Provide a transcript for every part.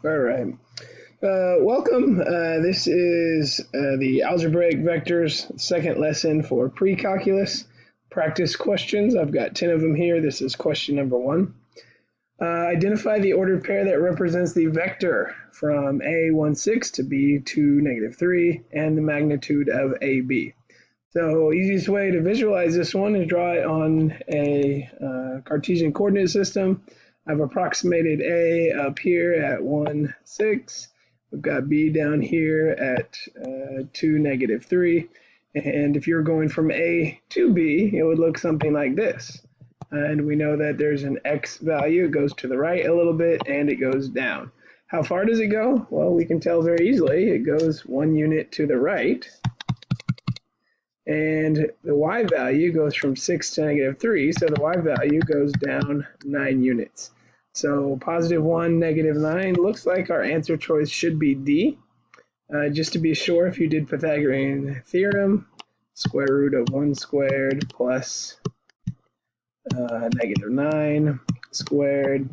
All right. Welcome. This is the Algebraic Vectors second lesson for pre-calculus practice questions. I've got 10 of them here. This is question number 1. Identify the ordered pair that represents the vector from A(1-6) to B(2-3) and the magnitude of AB. So easiest way to visualize this one is draw it on a Cartesian coordinate system. I've approximated A up here at 1, 6. We've got B down here at 2, -3. And if you're going from A to B, it would look something like this. And we know that there's an X value. It goes to the right a little bit and it goes down. How far does it go? Well, we can tell very easily. It goes 1 unit to the right. And the Y value goes from 6 to -3. So the Y value goes down 9 units. So +1, -9, looks like our answer choice should be D. Just to be sure, if you did Pythagorean theorem, square root of 1 squared plus -9 squared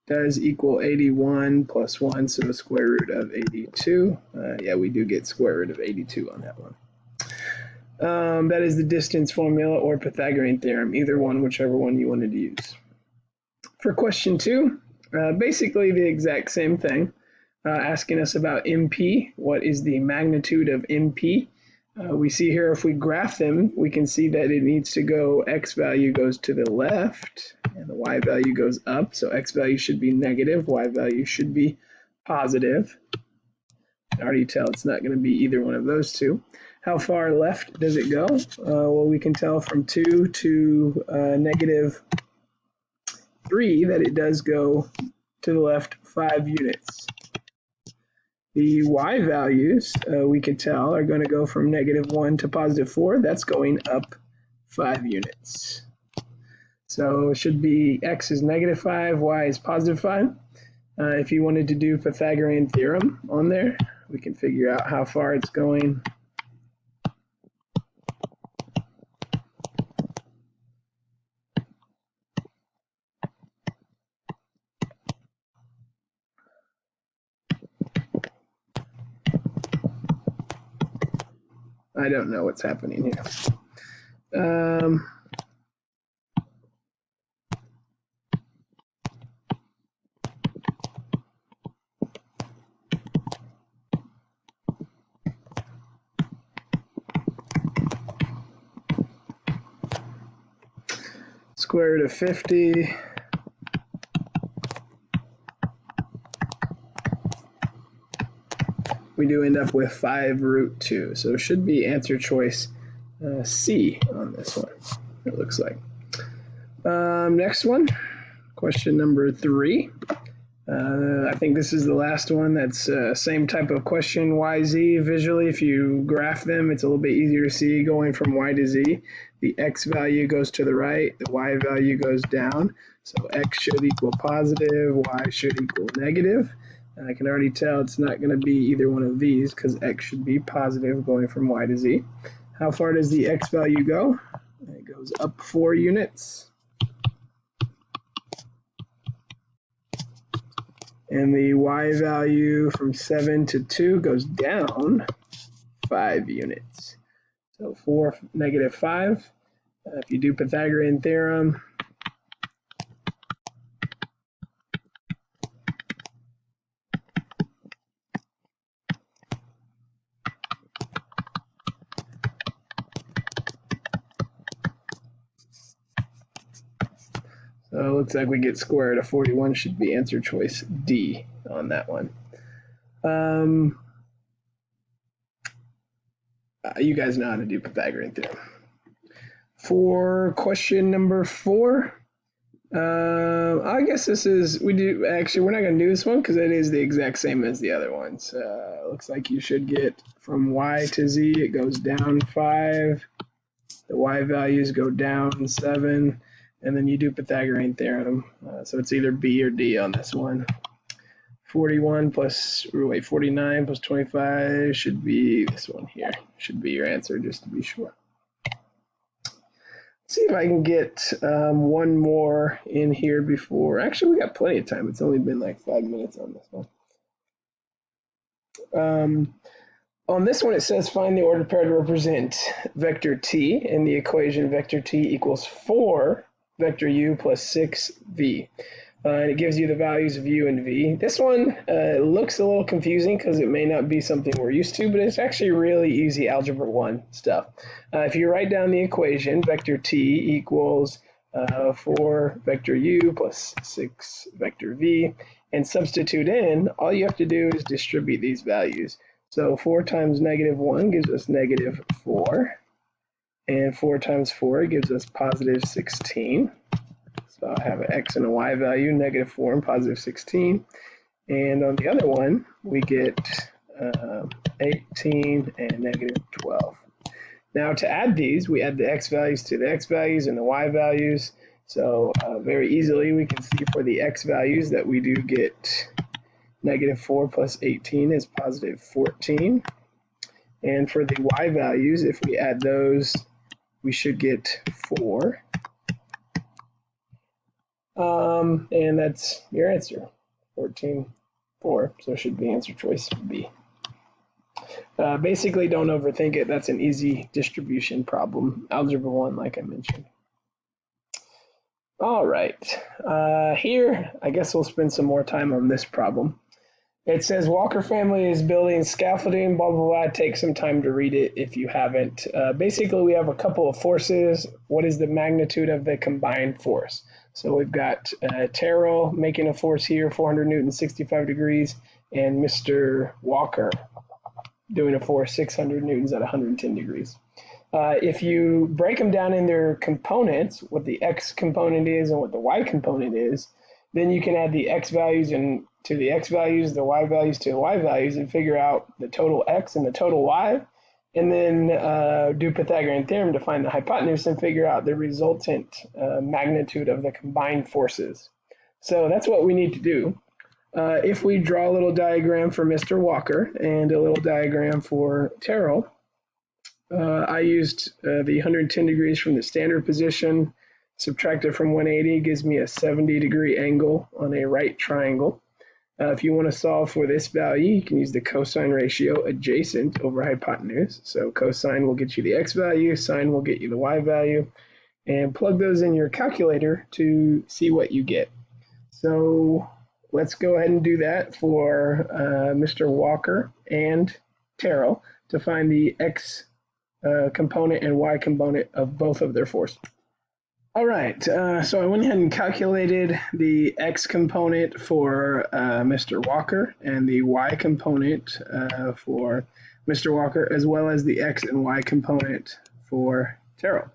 does equal 81 plus 1, so the square root of 82. Yeah, we do get square root of 82 on that one. That is the distance formula or Pythagorean theorem, either one, whichever one you wanted to use. For question 2, basically the exact same thing, asking us about MP. What is the magnitude of MP? We see here if we graph them, we can see that it needs to go, X value goes to the left and the Y value goes up. So X value should be negative, Y value should be positive. I can already tell it's not going to be either one of those two. How far left does it go? Well, we can tell from 2 to -3 that it does go to the left 5 units. The Y values, we can tell, are going to go from -1 to +4. That's going up 5 units. So it should be X is -5, Y is +5. If you wanted to do Pythagorean theorem on there, we can figure out how far it's going. I don't know what's happening here. Square root of 50. We do end up with 5√2. So it should be answer choice C on this one, it looks like. Next one, question number 3. I think this is the last one. That's same type of question, Y, Z. Visually, if you graph them, it's a little bit easier to see going from Y to Z. The X value goes to the right, the Y value goes down. So X should equal positive, Y should equal negative. And I can already tell it's not going to be either one of these because X should be positive going from Y to Z. How far does the X value go? It goes up 4 units. And the Y value from 7 to 2 goes down 5 units. So 4, -5. If you do Pythagorean theorem, so it looks like we get square root of 41 should be answer choice D on that one. You guys know how to do Pythagorean theorem. For question number 4, I guess this is, we're not going to do this one because it is the exact same as the other ones. Looks like you should get from Y to Z, it goes down 5. The Y values go down 7. And then you do Pythagorean theorem. So it's either B or D on this one. 49 plus 25 should be this one here. Should be your answer, just to be sure. see if I can get one more in here before. Actually, we got plenty of time. It's only been like 5 minutes on this one. On this one, it says find the ordered pair to represent vector t in the equation vector t equals 4 vector u plus 6v. And it gives you the values of u and v. This one looks a little confusing because it may not be something we're used to, but it's actually really easy Algebra 1 stuff. If you write down the equation, vector t equals 4 vector u plus 6 vector v, and substitute in, all you have to do is distribute these values. So 4 times -1 gives us -4, and 4 times 4 gives us positive 16. So I'll have an x and a y value, -4 and positive 16. And on the other one, we get 18 and -12. Now to add these, we add the x values to the x values and the y values. So very easily we can see for the x values that we do get -4 plus 18 is positive 14. And for the y values, if we add those, we should get 4. And that's your answer, 14, 4. So it should be answer choice B. Basically, don't overthink it. That's an easy distribution problem. Algebra 1, like I mentioned. All right. Here, I guess we'll spend some more time on this problem. It says Walker family is building scaffolding, blah, blah, blah. Take some time to read it if you haven't. Basically, we have a couple of forces. What is the magnitude of the combined force? So we've got Terrell making a force here, 400 newtons, 65 degrees, and Mr. Walker doing a force, 600 newtons at 110 degrees. If you break them down in their components, what the x component is and what the y component is, then you can add the x values to the x values, the y values to the y values, and figure out the total x and the total y, and then do Pythagorean theorem to find the hypotenuse and figure out the resultant magnitude of the combined forces. So that's what we need to do. If we draw a little diagram for Mr. Walker and a little diagram for Terrell, I used the 110 degrees from the standard position, subtracted from 180 gives me a 70-degree angle on a right triangle. If you want to solve for this value, you can use the cosine ratio adjacent over hypotenuse. So cosine will get you the x value, sine will get you the y value, and plug those in your calculator to see what you get. So let's go ahead and do that for Mr. Walker and Terrell to find the x component and y component of both of their forces. All right, so I went ahead and calculated the x component for Mr. Walker and the y component for Mr. Walker, as well as the x and y component for Terrell.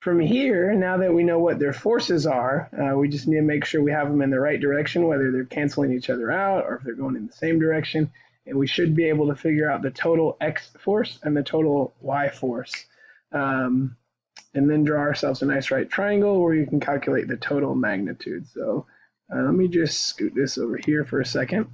From here, now that we know what their forces are, we just need to make sure we have them in the right direction, whether they're canceling each other out or if they're going in the same direction, and we should be able to figure out the total x force and the total y force. And then draw ourselves a nice right triangle where you can calculate the total magnitude. So let me just scoot this over here for a second.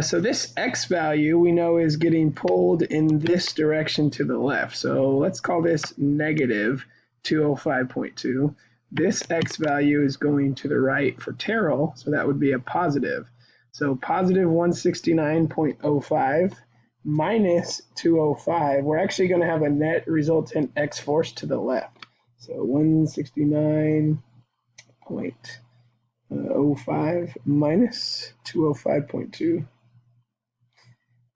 So this x value we know is getting pulled in this direction to the left. So let's call this negative 205.2. This x value is going to the right for Terrell, so that would be a positive. So positive 169.05 minus 205, we're actually going to have a net resultant x force to the left. So 169.05 minus 205.2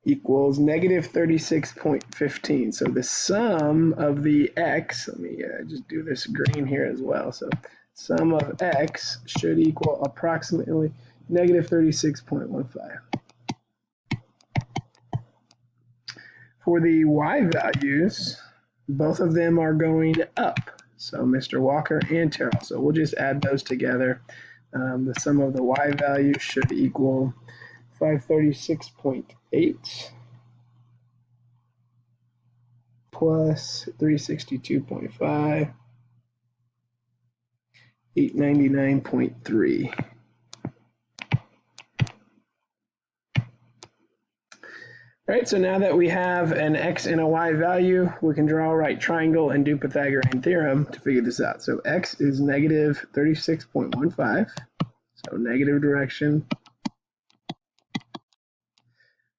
equals negative 36.15. So the sum of the x, let me just do this green here as well. So sum of x should equal approximately negative 36.15. For the y values, both of them are going up. So Mr. Walker and Terrell. So we'll just add those together. The sum of the y value should equal 536.8 plus 362.5, 899.3. All right, so now that we have an x and a y value, we can draw a right triangle and do Pythagorean theorem to figure this out. So x is negative 36.15, so negative direction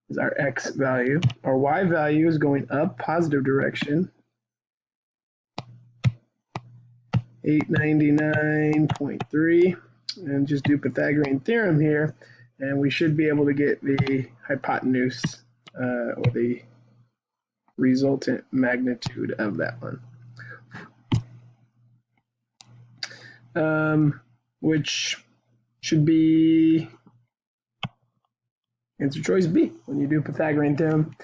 is our x value. Our y value is going up, positive direction, 899.3, and just do Pythagorean theorem here, and we should be able to get the hypotenuse or the resultant magnitude of that one, which should be answer choice B when you do Pythagorean theorem.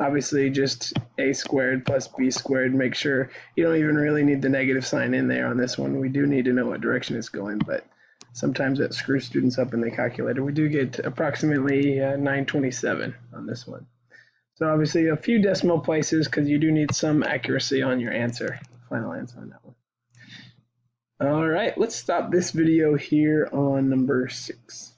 Obviously, just a squared plus b squared. Make sure you don't even really need the negative sign in there on this one. We do need to know what direction it's going, but sometimes that screws students up in the calculator. We do get approximately 927 on this one. So obviously a few decimal places because you do need some accuracy on your answer, final answer on that one. All right, let's stop this video here on number 6.